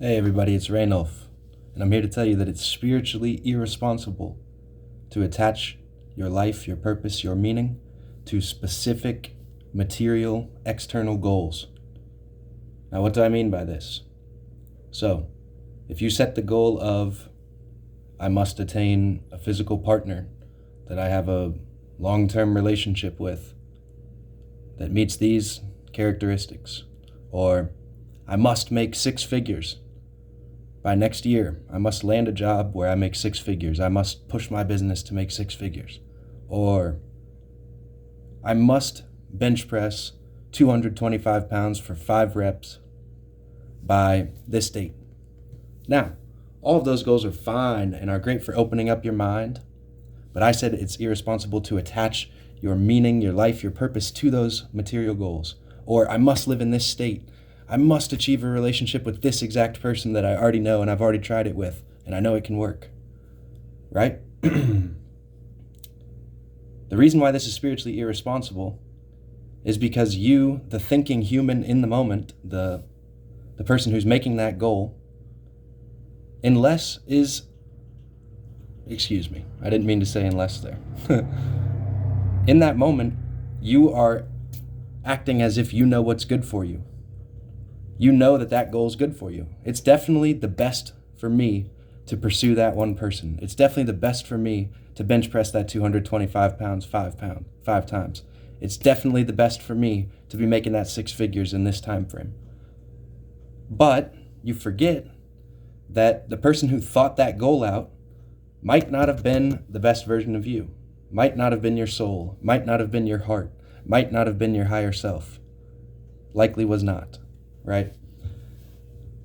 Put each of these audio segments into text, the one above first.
Hey everybody, it's Raynolf, and I'm here to tell you that it's spiritually irresponsible to attach your life, your purpose, your meaning to specific material external goals. Now, what do I mean by this? So, if you set the goal of, I must attain a physical partner that I have a long-term relationship with that meets these characteristics, or I must make 6 figures by next year, I must land a job where I make 6 figures. I must push my business to make 6 figures. Or I must bench press 225 pounds for 5 reps by this date. Now, all of those goals are fine and are great for opening up your mind, but I said it's irresponsible to attach your meaning, your life, your purpose to those material goals. Or I must live in this state. I must achieve a relationship with this exact person that I already know and I've already tried it with, and I know it can work. Right? The reason why this is spiritually irresponsible is because you, the thinking human in the moment, the person who's making that goal, excuse me, I didn't mean to say unless there. In that moment, you are acting as if you know what's good for you. You know that goal is good for you. It's definitely the best for me to pursue that one person. It's definitely the best for me to bench press that 225 pounds 5 times. It's definitely the best for me to be making that 6 figures in this time frame. But you forget that the person who thought that goal out might not have been the best version of you, might not have been your soul, might not have been your heart, might not have been your higher self. Likely was not. Right?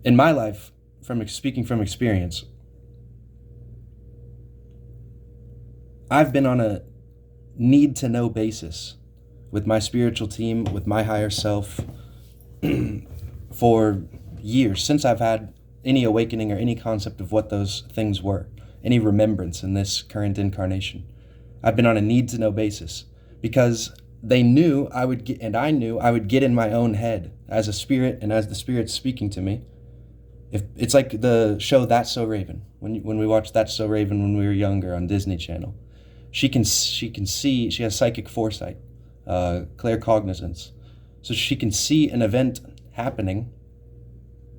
In my life, speaking from experience, I've been on a need-to-know basis with my spiritual team, with my higher self, for years, since I've had any awakening or any concept of what those things were, any remembrance in this current incarnation. I've been on a need-to-know basis because they knew I would get, and I knew I would get in my own head as a spirit and as the spirit's speaking to me. If it's like the show That's So Raven, when we watched That's So Raven when we were younger on Disney Channel, she can see, she has psychic foresight, claircognizance, so she can see an event happening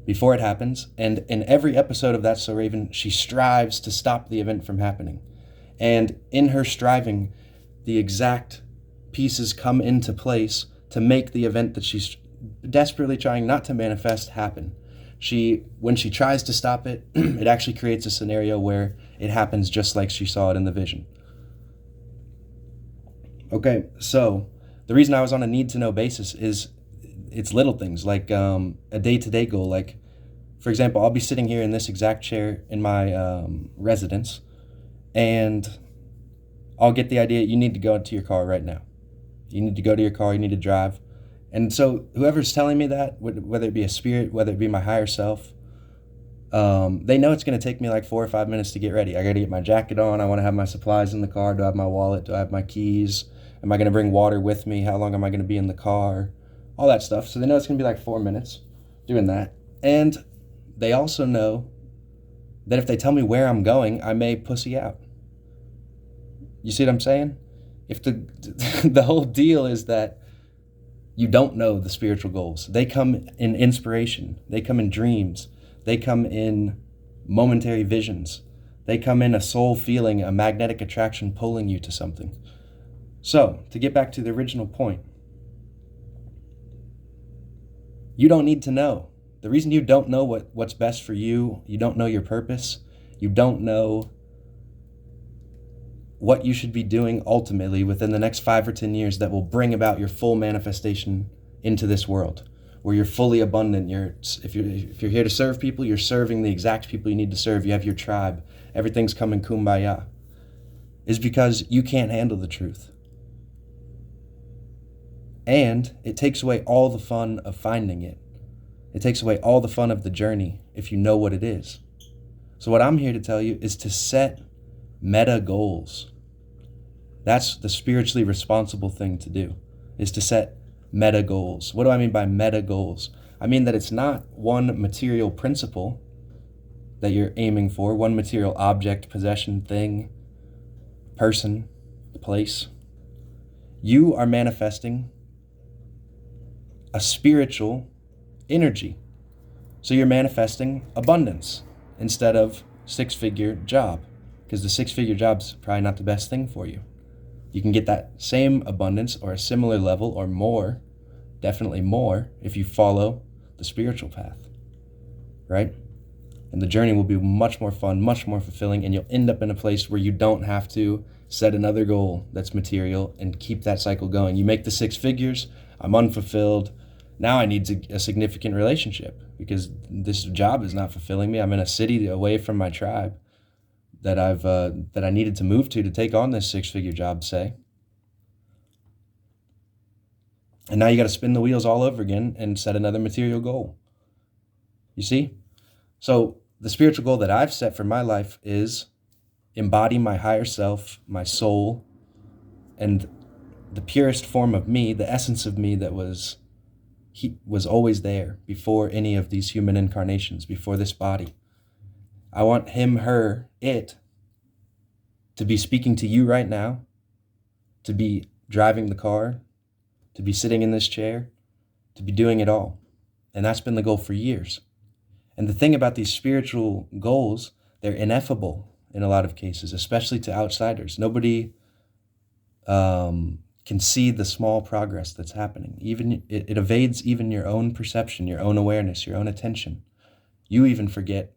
before it happens, and in every episode of That's So Raven, she strives to stop the event from happening, and in her striving, the exact pieces come into place to make the event that she's desperately trying not to manifest happen. When she tries to stop it, it actually creates a scenario where it happens just like she saw it in the vision. Okay, so the reason I was on a need-to-know basis is it's little things like a day-to-day goal. Like, for example, I'll be sitting here in this exact chair in my residence, and I'll get the idea, you need to go into your car right now. You need to go to your car, you need to drive. And so whoever's telling me that, whether it be a spirit, whether it be my higher self, they know it's going to take me like 4 or 5 minutes to get ready. I got to get my jacket on. I want to have my supplies in the car. Do I have my wallet? Do I have my keys? Am I going to bring water with me? How long am I going to be in the car? All that stuff. So they know it's going to be like 4 minutes doing that. And they also know that if they tell me where I'm going, I may pussy out. You see what I'm saying? If the whole deal is that you don't know the spiritual goals. They come in inspiration. They come in dreams. They come in momentary visions. They come in a soul feeling, a magnetic attraction pulling you to something. So, to get back to the original point, you don't need to know. The reason you don't know what's best for you, you don't know your purpose, you don't know what you should be doing ultimately within the next 5 or 10 years that will bring about your full manifestation into this world, where you're fully abundant. If you're here to serve people, you're serving the exact people you need to serve. You have your tribe. Everything's coming kumbaya. Is because you can't handle the truth. And it takes away all the fun of finding it. It takes away all the fun of the journey if you know what it is. So what I'm here to tell you is to set meta goals. That's the spiritually responsible thing to do, is to set meta goals. What do I mean by meta goals? I mean that it's not one material principle that you're aiming for, one material object, possession, thing, person, place, you are manifesting a spiritual energy. So you're manifesting abundance instead of six-figure job, because the six-figure job's probably not the best thing for you. You can get that same abundance or a similar level or more, definitely more, if you follow the spiritual path, right? And the journey will be much more fun, much more fulfilling, and you'll end up in a place where you don't have to set another goal that's material and keep that cycle going. You make the six figures, I'm unfulfilled, now I need a significant relationship because this job is not fulfilling me. I'm in a city away from my tribe that I needed to move to take on this six-figure job, say. And now you got to spin the wheels all over again and set another material goal. You see? So the spiritual goal that I've set for my life is embody my higher self, my soul, and the purest form of me, the essence of me that was always there before any of these human incarnations, before this body. I want him, her, it to be speaking to you right now, to be driving the car, to be sitting in this chair, to be doing it all. And that's been the goal for years. And the thing about these spiritual goals, they're ineffable in a lot of cases, especially to outsiders. Nobody can see the small progress that's happening. Even it evades even your own perception, your own awareness, your own attention. You even forget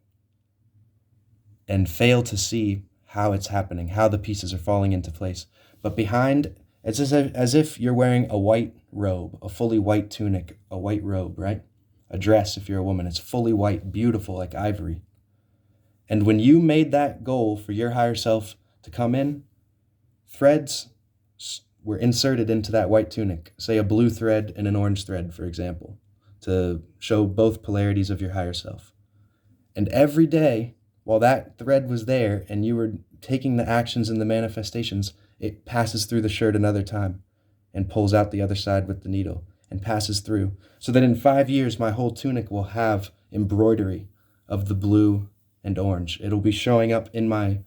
and fail to see how it's happening, how the pieces are falling into place. But behind, it's as if you're wearing a white robe, a fully white tunic, a white robe, right? A dress if you're a woman. It's fully white, beautiful, like ivory. And when you made that goal for your higher self to come in, threads were inserted into that white tunic, say a blue thread and an orange thread, for example, to show both polarities of your higher self. And every day, while that thread was there and you were taking the actions and the manifestations, it passes through the shirt another time and pulls out the other side with the needle and passes through. So that in 5 years, my whole tunic will have embroidery of the blue and orange. It'll be showing up in my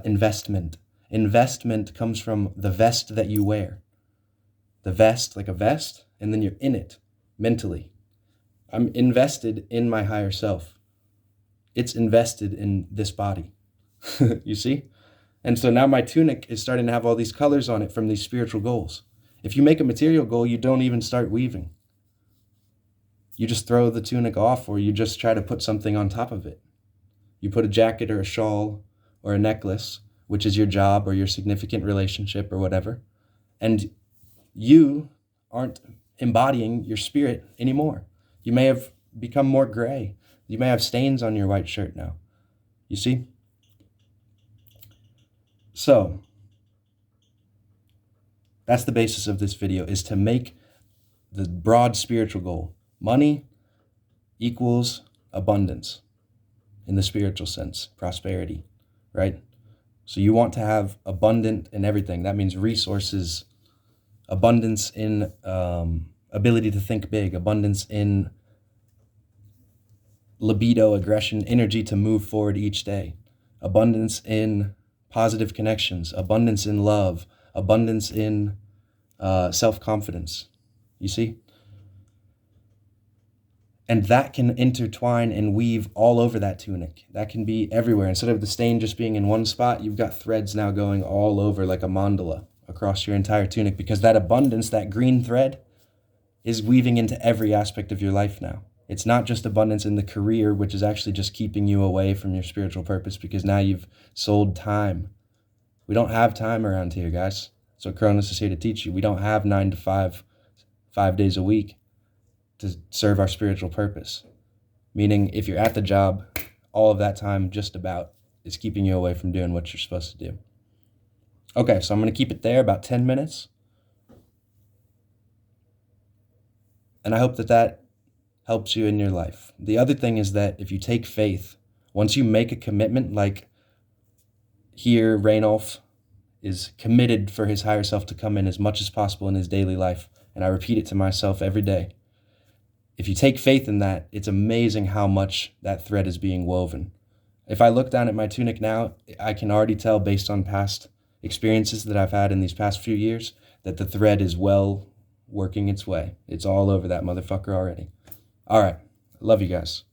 investment. Investment comes from the vest that you wear. The vest, like a vest, and then you're in it mentally. I'm invested in my higher self. It's invested in this body. You see? And so now my tunic is starting to have all these colors on it from these spiritual goals. If you make a material goal, you don't even start weaving. You just throw the tunic off, or you just try to put something on top of it. You put a jacket or a shawl or a necklace, which is your job or your significant relationship or whatever, and you aren't embodying your spirit anymore. You may have become more gray. You may have stains on your white shirt now. You see? So, that's the basis of this video, is to make the broad spiritual goal. Money equals abundance in the spiritual sense, prosperity, right? So you want to have abundant in everything. That means resources, abundance in ability to think big, abundance in libido, aggression, energy to move forward each day, abundance in positive connections, abundance in love, abundance in self-confidence. You see? And that can intertwine and weave all over that tunic. That can be everywhere. Instead of the stain just being in one spot, you've got threads now going all over like a mandala across your entire tunic, because that abundance, that green thread, is weaving into every aspect of your life now. It's not just abundance in the career, which is actually just keeping you away from your spiritual purpose, because now you've sold time. We don't have time around here, guys. That's what Cronus is here to teach you. We don't have 9 to 5, 5 days a week to serve our spiritual purpose. Meaning, if you're at the job, all of that time just about is keeping you away from doing what you're supposed to do. Okay, so I'm going to keep it there, about 10 minutes. And I hope that helps you in your life. The other thing is that if you take faith, once you make a commitment, like here, Rainolf is committed for his higher self to come in as much as possible in his daily life, and I repeat it to myself every day. If you take faith in that, it's amazing how much that thread is being woven. If I look down at my tunic now, I can already tell based on past experiences that I've had in these past few years that the thread is well working its way. It's all over that motherfucker already. All right. Love you guys.